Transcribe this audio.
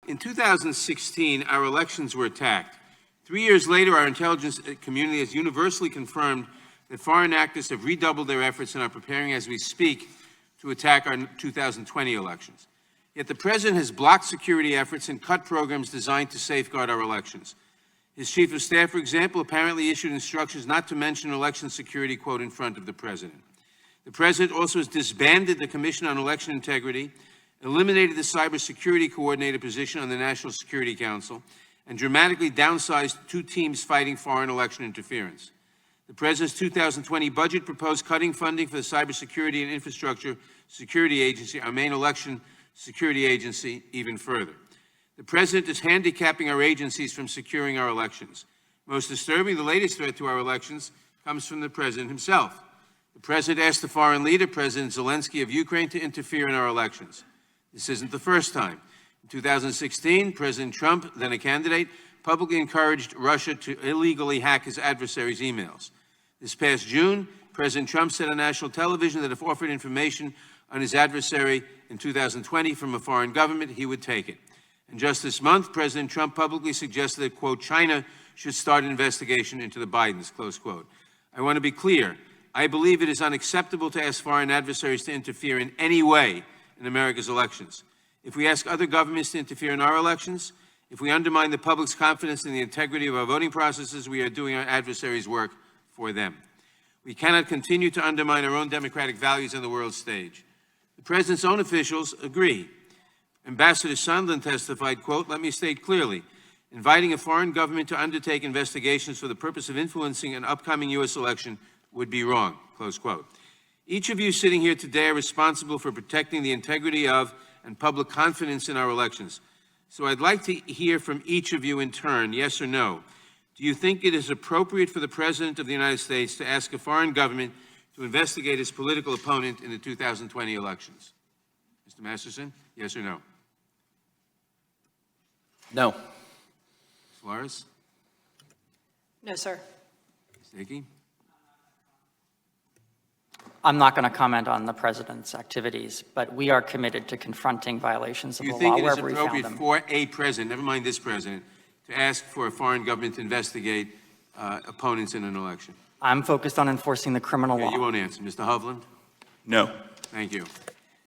In 2016, our elections were attacked. 3 years later, our intelligence community has universally confirmed that foreign actors have redoubled their efforts and are preparing as we speak to attack our 2020 elections. Yet the President has blocked security efforts and cut programs designed to safeguard our elections. His Chief of Staff, for example, apparently issued instructions not to mention election security, quote, in front of the President. The President also has disbanded the Commission on Election Integrity, eliminated the Cybersecurity Coordinator position on the National Security Council, and dramatically downsized 2 teams fighting foreign election interference. The President's 2020 budget proposed cutting funding for the Cybersecurity and Infrastructure Security Agency, our main election security agency, even further. The President is handicapping our agencies from securing our elections. Most disturbing, the latest threat to our elections comes from the President himself. The President asked the foreign leader, President Zelensky of Ukraine, to interfere in our elections. This isn't the first time. In 2016, President Trump, then a candidate, publicly encouraged Russia to illegally hack his adversaries' emails. This past June, President Trump said on national television that if offered information on his adversary in 2020 from a foreign government, he would take it. And just this month, President Trump publicly suggested that, quote, China should start an investigation into the Bidens, close quote. I want to be clear. I believe it is unacceptable to ask foreign adversaries to interfere in any way in America's elections. If we ask other governments to interfere in our elections, if we undermine the public's confidence in the integrity of our voting processes, we are doing our adversaries' work for them. We cannot continue to undermine our own democratic values on the world stage. The President's own officials agree. Ambassador Sondland testified, quote, let me state clearly, inviting a foreign government to undertake investigations for the purpose of influencing an upcoming U.S. election would be wrong, close quote. Each of you sitting here today are responsible for protecting the integrity of and public confidence in our elections. So I'd like to hear from each of you in turn, yes or no. Do you think it is appropriate for the President of the United States to ask a foreign government to investigate his political opponent in the 2020 elections? Mr. Masterson, yes or no? No. Ms. Floris? No, sir. Ms. Hickey? I'm not going to comment on the President's activities, but we are committed to confronting violations of the law wherever we found them. Do you think it is appropriate for a President, never mind this President, to ask for a foreign government to investigate opponents in an election? I'm focused on enforcing the criminal law. You won't answer. Mr. Hovland? No. Thank you.